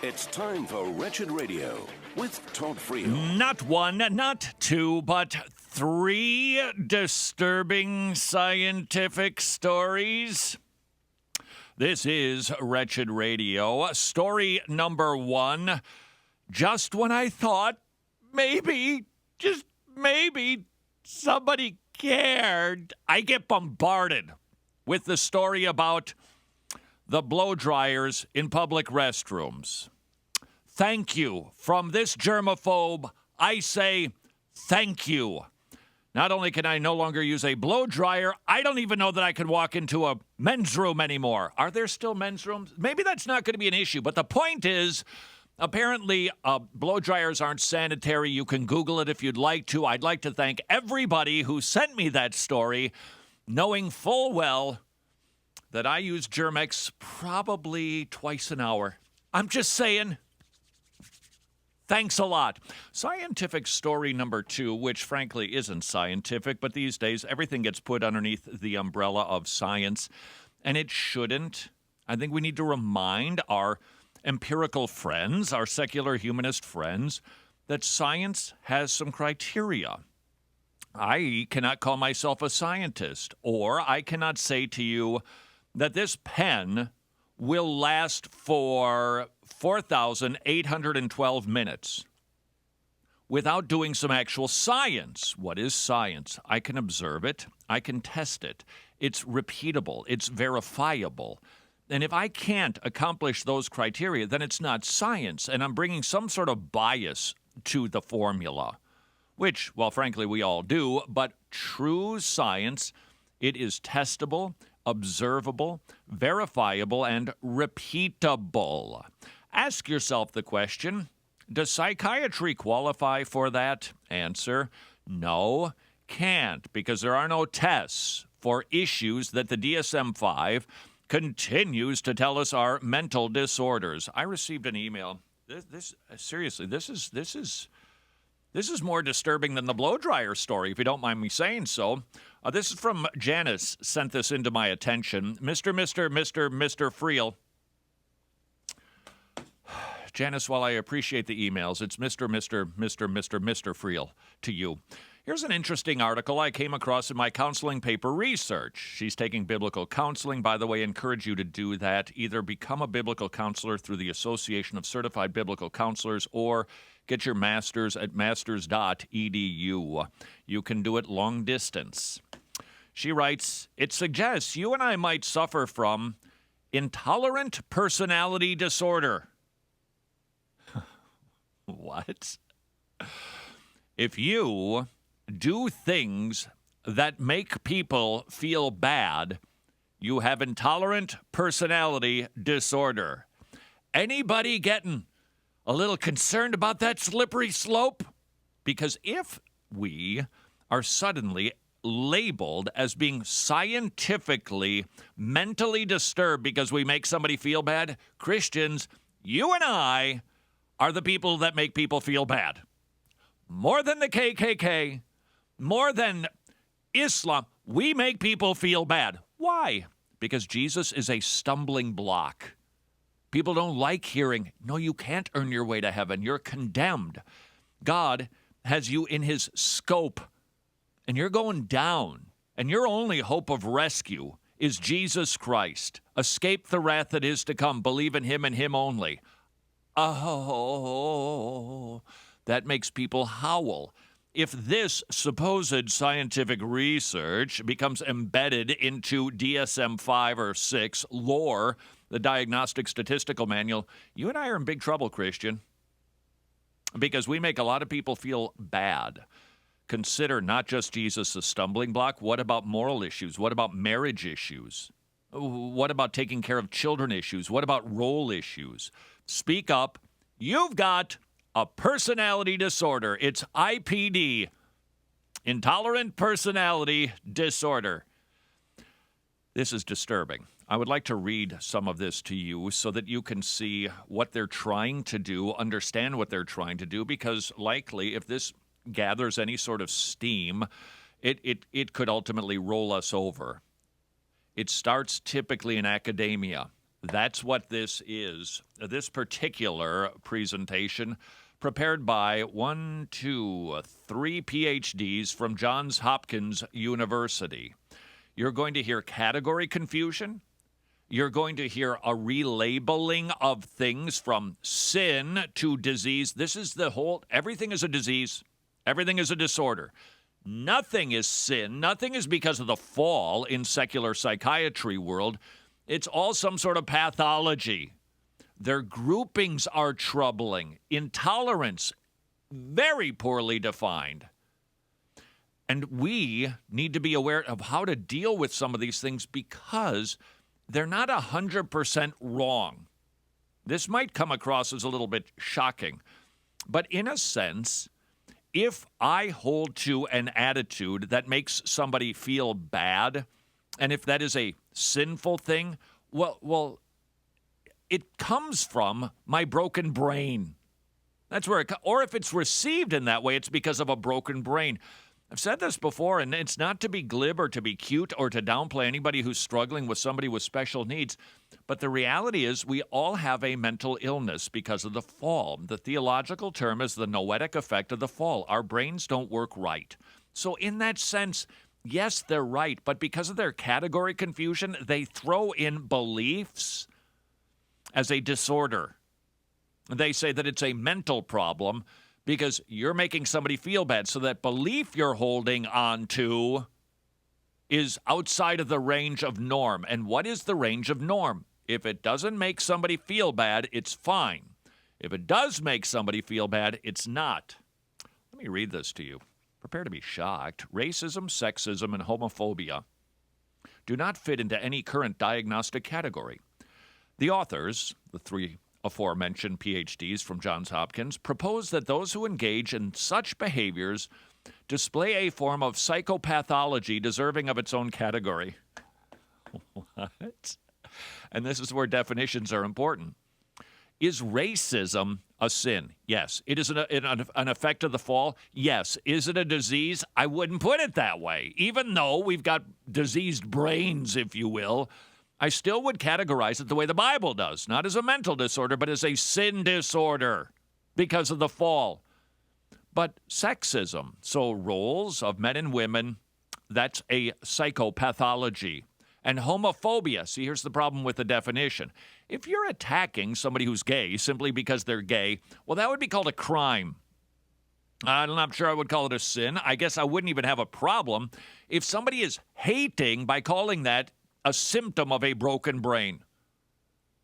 It's time for Wretched Radio with Todd Friel. Not one, not two, but three disturbing scientific stories. This is Wretched Radio. Story number one. Just when I thought maybe, just maybe, somebody cared, I get bombarded with the story about the blow dryers in public restrooms. Thank you. From this germaphobe, I say thank you. Not only can I no longer use a blow dryer, I don't even know that I can walk into a men's room anymore. Are there still men's rooms? Maybe that's not going to be an issue, but the point is, apparently, blow dryers aren't sanitary. You can Google it if you'd like to. I'd like to thank everybody who sent me that story, knowing full well that I use Germ-X probably twice an hour. I'm just saying. Thanks a lot. Scientific story number two, which frankly isn't scientific, but these days everything gets put underneath the umbrella of science, and it shouldn't. I think we need to remind our empirical friends, our secular humanist friends, that science has some criteria. I cannot call myself a scientist, or I cannot say to you that this pen will last for 4,812 minutes without doing some actual science. What is science? I can observe it. I can test it. It's repeatable. It's verifiable. And if I can't accomplish those criteria, then it's not science. And I'm bringing some sort of bias to the formula, which, well, frankly, we all do. But true science, it is testable, observable, verifiable, and repeatable. Ask yourself the question, does psychiatry qualify for that? Answer, no, can't, because there are no tests for issues that the DSM-5 continues to tell us are mental disorders. I received an email. Seriously, this is more disturbing than the blow dryer story, if you don't mind me saying so. This is from Janice, sent this into my attention. Mr. Friel. Janice, while I appreciate the emails, it's Mr. Friel to you. Here's an interesting article I came across in my counseling paper research. She's taking biblical counseling. By the way, I encourage you to do that. Either become a biblical counselor through the Association of Certified Biblical Counselors or get your master's at masters.edu. You can do it long distance. She writes, it suggests you and I might suffer from intolerant personality disorder. What? If you do things that make people feel bad, you have intolerant personality disorder. Anybody getting a little concerned about that slippery slope? Because if we are suddenly labeled as being scientifically mentally disturbed because we make somebody feel bad, Christians, you and I are the people that make people feel bad. More than the KKK, more than Islam, we make people feel bad. Why? Because Jesus is a stumbling block. People don't like hearing, no, you can't earn your way to heaven. You're condemned. God has you in his scope, and you're going down. And your only hope of rescue is Jesus Christ. Escape the wrath that is to come. Believe in him and him only. Oh, that makes people howl. If this supposed scientific research becomes embedded into DSM-5 or 6 lore, the Diagnostic Statistical Manual, you and I are in big trouble, Christian, because we make a lot of people feel bad. Consider not just Jesus a stumbling block. What about moral issues? What about marriage issues? What about taking care of children issues? What about role issues? Speak up. You've got a personality disorder. It's IPD, intolerant personality disorder. This is disturbing. I would like to read some of this to you so that you can see what they're trying to do, understand what they're trying to do, because likely if this gathers any sort of steam, it could ultimately roll us over. It starts typically in academia. That's what this is. This particular presentation, prepared by 3 PhDs from Johns Hopkins University. You're going to hear category confusion. You're going to hear a relabeling of things from sin to disease. This is the whole, everything is a disease. Everything is a disorder. Nothing is sin. Nothing is because of the fall in secular psychiatry world. It's all some sort of pathology. Their groupings are troubling. Intolerance, very poorly defined. And we need to be aware of how to deal with some of these things because they're not 100% wrong. This might come across as a little bit shocking. But in a sense, if I hold to an attitude that makes somebody feel bad, and if that is a sinful thing, well, it comes from my broken brain. That's where or if it's received in that way, it's because of a broken brain. I've said this before, and it's not to be glib or to be cute or to downplay anybody who's struggling with somebody with special needs. But the reality is we all have a mental illness because of the fall. The theological term is the noetic effect of the fall. Our brains don't work right. So in that sense, yes, they're right. But because of their category confusion, they throw in beliefs as a disorder. They say that it's a mental problem because you're making somebody feel bad. So that belief you're holding on to is outside of the range of norm. And what is the range of norm? If it doesn't make somebody feel bad, it's fine. If it does make somebody feel bad, it's not. Let me read this to you. Prepare to be shocked. Racism, sexism, and homophobia do not fit into any current diagnostic category. The authors, the 3 aforementioned PhDs from Johns Hopkins, propose that those who engage in such behaviors display a form of psychopathology deserving of its own category. What? And this is where definitions are important. Is racism a sin? Yes. It is an effect of the fall? Yes. Is it a disease? I wouldn't put it that way. Even though we've got diseased brains, if you will, I still would categorize it the way the Bible does, not as a mental disorder, but as a sin disorder because of the fall. But sexism, so roles of men and women, that's a psychopathology. And homophobia, see, here's the problem with the definition. If you're attacking somebody who's gay simply because they're gay, well, that would be called a crime. I'm not sure I would call it a sin. I guess I wouldn't even have a problem if somebody is hating by calling that a symptom of a broken brain.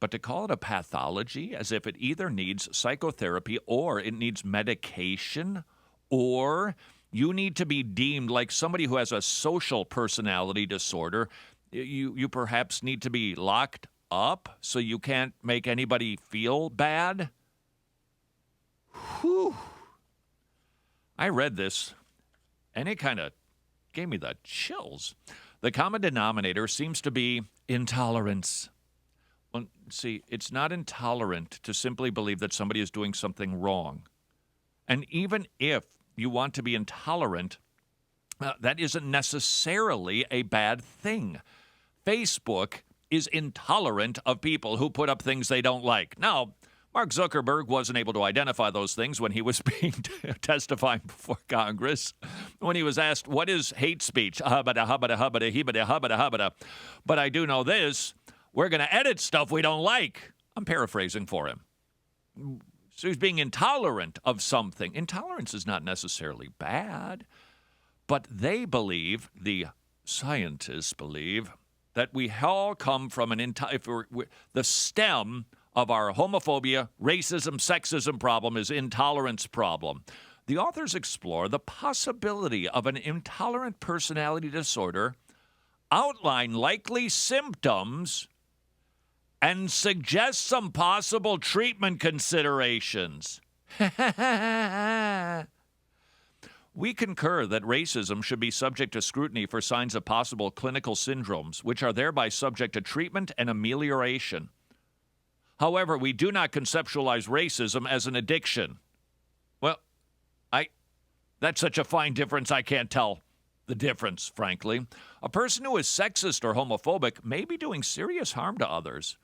But to call it a pathology as if it either needs psychotherapy or it needs medication or you need to be deemed like somebody who has a social personality disorder, you perhaps need to be locked up so you can't make anybody feel bad. Whew. I read this and it kind of gave me the chills. The common denominator seems to be intolerance. Well, see, it's not intolerant to simply believe that somebody is doing something wrong. And even if you want to be intolerant, that isn't necessarily a bad thing. Facebook is intolerant of people who put up things they don't like. Now, Mark Zuckerberg wasn't able to identify those things when he was testifying before Congress. When he was asked, what is hate speech? But I do know this. We're going to edit stuff we don't like. I'm paraphrasing for him. So he's being intolerant of something. Intolerance is not necessarily bad. But they believe, the scientists believe, that we all come from the stem of our homophobia, racism, sexism problem is intolerance problem. The authors explore the possibility of an intolerant personality disorder, outline likely symptoms, and suggest some possible treatment considerations. We concur that racism should be subject to scrutiny for signs of possible clinical syndromes, which are thereby subject to treatment and amelioration. However, we do not conceptualize racism as an addiction. Well, that's such a fine difference, I can't tell the difference, frankly. A person who is sexist or homophobic may be doing serious harm to others,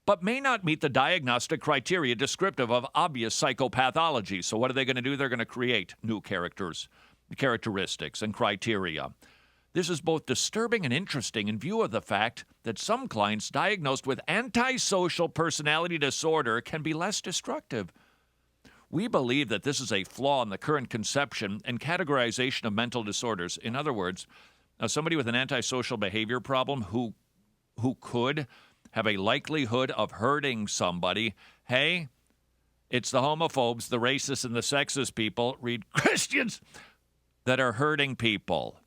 but may not meet the diagnostic criteria descriptive of obvious psychopathology. So what are they going to do? They're going to create new characteristics and criteria. This is both disturbing and interesting in view of the fact that some clients diagnosed with antisocial personality disorder can be less destructive. We believe that this is a flaw in the current conception and categorization of mental disorders. In other words, somebody with an antisocial behavior problem who could have a likelihood of hurting somebody, hey, it's the homophobes, the racists, and the sexist people, read Christians, that are hurting people.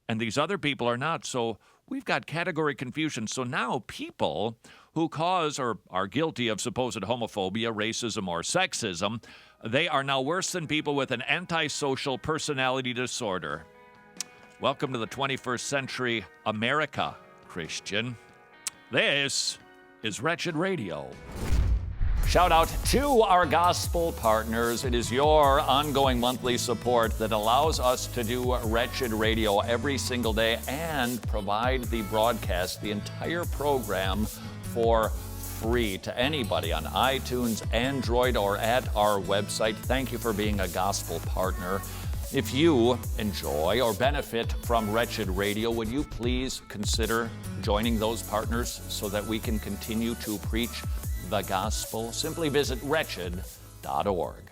And these other people are not. So we've got category confusion. So now people who cause or are guilty of supposed homophobia, racism, or sexism, they are now worse than people with an antisocial personality disorder. Welcome to the 21st century America, Christian. This is Wretched Radio. Shout out to our gospel partners. It is your ongoing monthly support that allows us to do Wretched Radio every single day and provide the broadcast, the entire program, for free to anybody on iTunes, Android, or at our website. Thank you for being a gospel partner. If you enjoy or benefit from Wretched Radio, would you please consider joining those partners so that we can continue to preach the gospel? Simply visit wretched.org.